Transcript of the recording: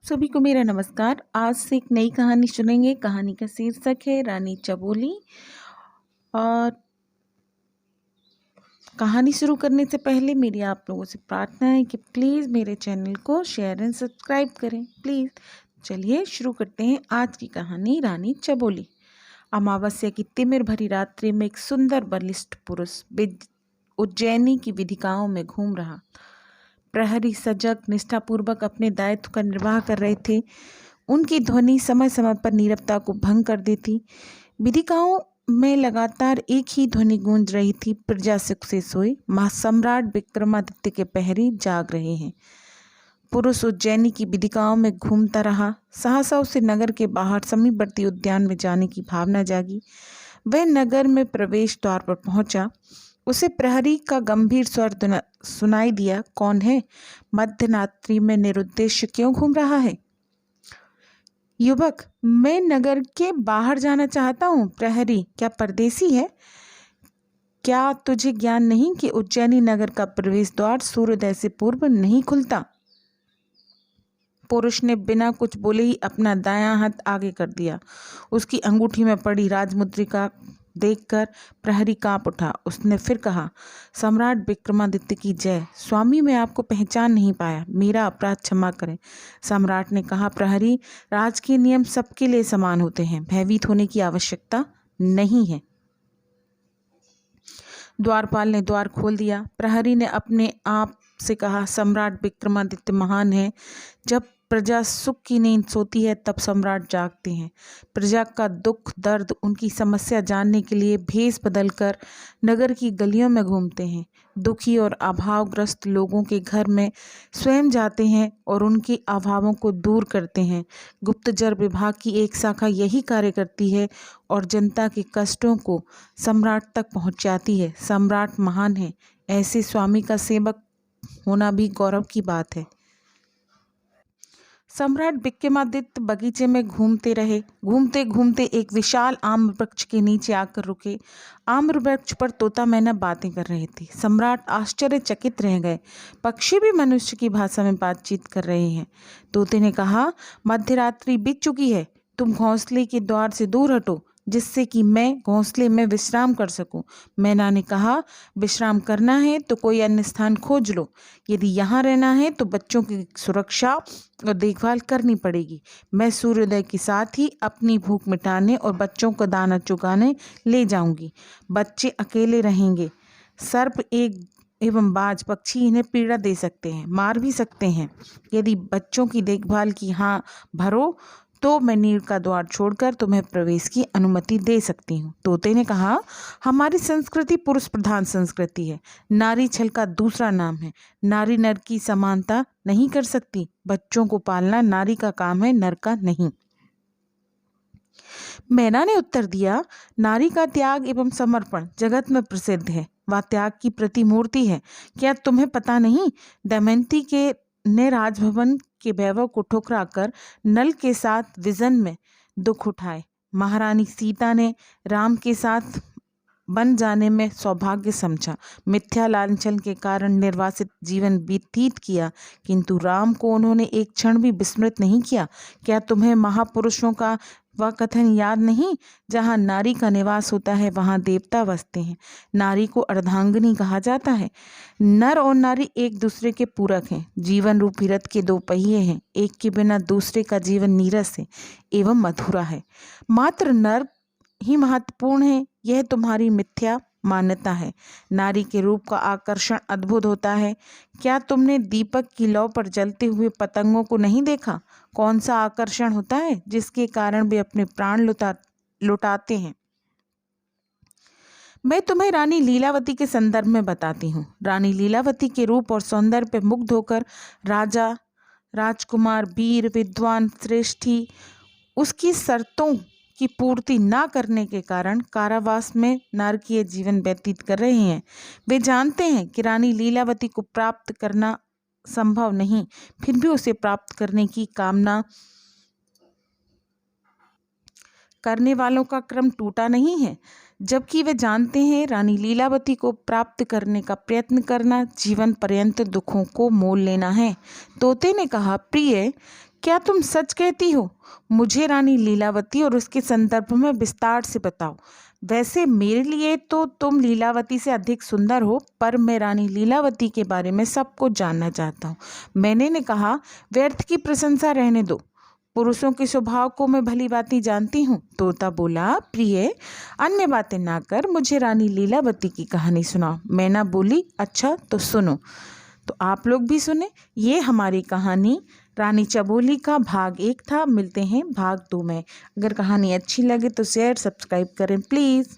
सभी को मेरा नमस्कार। आज से एक नई कहानी सुनेंगे। कहानी का शीर्षक है रानी चबोली। और कहानी शुरू करने से पहले मेरी आप लोगों से प्रार्थना है कि प्लीज़ मेरे चैनल को शेयर एंड सब्सक्राइब करें प्लीज़। चलिए शुरू करते हैं आज की कहानी रानी चबोली। अमावस्या की तिमिर भरी रात्रि में एक सुंदर बलिष्ठ पुरुष उज्जैनी की विधिकाओं में घूम रहा। प्रहरी सजग निष्ठापूर्वक अपने दायित्व का निर्वाह कर रहे थे। उनकी ध्वनि समय समय पर नीरवता को भंग कर देती। विधिकाओं में लगातार एक ही ध्वनि गूंज रही थी, प्रजा सुख से सोए, सम्राट विक्रमादित्य के प्रहरी जाग रहे हैं। पुरुष उज्जैनी की विधिकाओं में घूमता रहा। सहसा उसे नगर के बाहर समीपवर्ती उद्यान में जाने की भावना जागी। वह नगर में प्रवेश द्वार पर पहुंचा। उसे प्रहरी का गंभीर स्वर सुनाई दिया, कौन है? मध्यरात्रि में निरुद्देश्य क्यों घूम रहा है? युवक, मैं नगर के बाहर जाना चाहता हूँ। प्रहरी, क्या परदेसी है? क्या तुझे ज्ञान नहीं कि उज्जैनी नगर का प्रवेश द्वार सूर्योदय से पूर्व नहीं खुलता? पुरुष ने बिना कुछ बोले ही अपना दायां हाथ आगे कर दिया। उसकी अंगूठी में पड़ी राजमुद्रिका देखकर प्रहरी कांप उठा। उसने फिर कहा, सम्राट विक्रमादित्य की जय। स्वामी, मैं आपको पहचान नहीं पाया, मेरा अपराध क्षमा करें। सम्राट ने कहा, प्रहरी, राजकीय नियम सबके लिए समान होते हैं, भयभीत होने की आवश्यकता नहीं है। द्वारपाल ने द्वार खोल दिया। प्रहरी ने अपने आप से कहा, सम्राट विक्रमादित्य महान है। जब प्रजा सुख की नींद सोती है तब सम्राट जागते हैं। प्रजा का दुख दर्द, उनकी समस्या जानने के लिए भेष बदलकर नगर की गलियों में घूमते हैं। दुखी और अभावग्रस्त लोगों के घर में स्वयं जाते हैं और उनके अभावों को दूर करते हैं। गुप्तचर विभाग की एक शाखा यही कार्य करती है और जनता के कष्टों को सम्राट तक पहुंचाती है। सम्राट महान है, ऐसे स्वामी का सेवक होना भी गौरव की बात है। सम्राट विक्रमादित्य बगीचे में घूमते रहे। घूमते घूमते एक विशाल आम्र वृक्ष के नीचे आकर रुके। आम्र वृक्ष पर तोता मैना बातें कर रहे थे। सम्राट आश्चर्यचकित रह गए। पक्षी भी मनुष्य की भाषा में बातचीत कर रहे हैं। तोते ने कहा, मध्यरात्रि बीत चुकी है, तुम घोंसले के द्वार से दूर हटो, जिससे कि मैं घोंसले में विश्राम कर सकूं। मैना ने कहा, विश्राम करना है तो कोई अन्य स्थान खोज लो। यदि यहाँ रहना है तो बच्चों की सुरक्षा और देखभाल करनी पड़ेगी। मैं सूर्योदय के साथ ही अपनी भूख मिटाने और बच्चों को दाना चुगाने ले जाऊंगी। बच्चे अकेले रहेंगे। सर्प एवं बाज पक्षी इन्हें पीड़ा दे सकते हैं, मार भी सकते हैं। यदि बच्चों की देखभाल की हाँ भरो तो मैं नीड़ का द्वार छोड़कर तुम्हें प्रवेश की अनुमति दे सकती हूँ। तोते ने कहा, हमारी संस्कृति पुरुष प्रधान संस्कृति है। नारी छल का दूसरा नाम है। नारी नर की समानता नहीं कर सकती। बच्चों को पालना नारी का काम है, नर का नहीं। मैना ने उत्तर दिया, नारी का त्याग एवं समर्पण जगत में प्रसिद्ध है। वह त्याग की प्रतिमूर्ति है। क्या तुम्हें पता नहीं, दमयंती ने राजभवन के वैभव को ठुकराकर नल के साथ विजन में दुख उठाए। महारानी सीता ने राम के साथ बन जाने में सौभाग्य समझा। मिथ्या लांछन के कारण निर्वासित जीवन व्यतीत किया, किंतु राम को उन्होंने एक क्षण भी विस्मृत नहीं किया। क्या तुम्हें महापुरुषों का वह कथन याद नहीं, जहाँ नारी का निवास होता है वहाँ देवता बसते हैं। नारी को अर्धांगिनी कहा जाता है। नर और नारी एक दूसरे के पूरक हैं। जीवन रूपी रथ के दो पहिए हैं, एक के बिना दूसरे का जीवन नीरस है एवं मधुरा है। मात्र नर ही महत्वपूर्ण है, यह तुम्हारी मिथ्या मान्यता है। नारी के रूप का आकर्षण अद्भुत होता है। क्या तुमने दीपक की लौ पर जलते हुए पतंगों को नहीं देखा? कौन सा आकर्षण होता है जिसके कारण वे अपने प्राण लुटाते हैं? मैं तुम्हें रानी लीलावती के संदर्भ में बताती हूँ। रानी लीलावती के रूप और सौंदर्य पर मुग्ध होकर राजा, राजकुमार, वीर, विद्वान, श्रेष्ठी उसकी शर्तों की पूर्ति ना करने के कारण कारावास में नारकीय जीवन व्यतीत कर रहे हैं। वे जानते हैं कि रानी लीलावती को प्राप्त करना संभव नहीं, फिर भी उसे प्राप्त करने की कामना करने वालों का क्रम टूटा नहीं है, जबकि वे जानते हैं रानी लीलावती को प्राप्त करने का प्रयत्न करना जीवन पर्यंत दुखों को मोल लेना है। तोते ने कहा, प्रिय, क्या तुम सच कहती हो? मुझे रानी लीलावती और उसके संदर्भ में विस्तार से बताओ। वैसे मेरे लिए तो तुम लीलावती से अधिक सुंदर हो, पर मैं रानी लीलावती के बारे में सब कुछ जानना चाहता हूँ। मैंने ने कहा, व्यर्थ की प्रशंसा रहने दो। पुरुषों के स्वभाव को मैं भली भांति जानती हूँ। तोता बोला, प्रिय, अन्य बातें ना कर, मुझे रानी लीलावती की कहानी सुनाओ। मैना बोली, अच्छा तो सुनो। तो आप लोग भी सुने। ये हमारी कहानी रानी चबोली का भाग 1 था। मिलते हैं भाग 2 में। अगर कहानी अच्छी लगे तो शेयर सब्सक्राइब करें प्लीज़।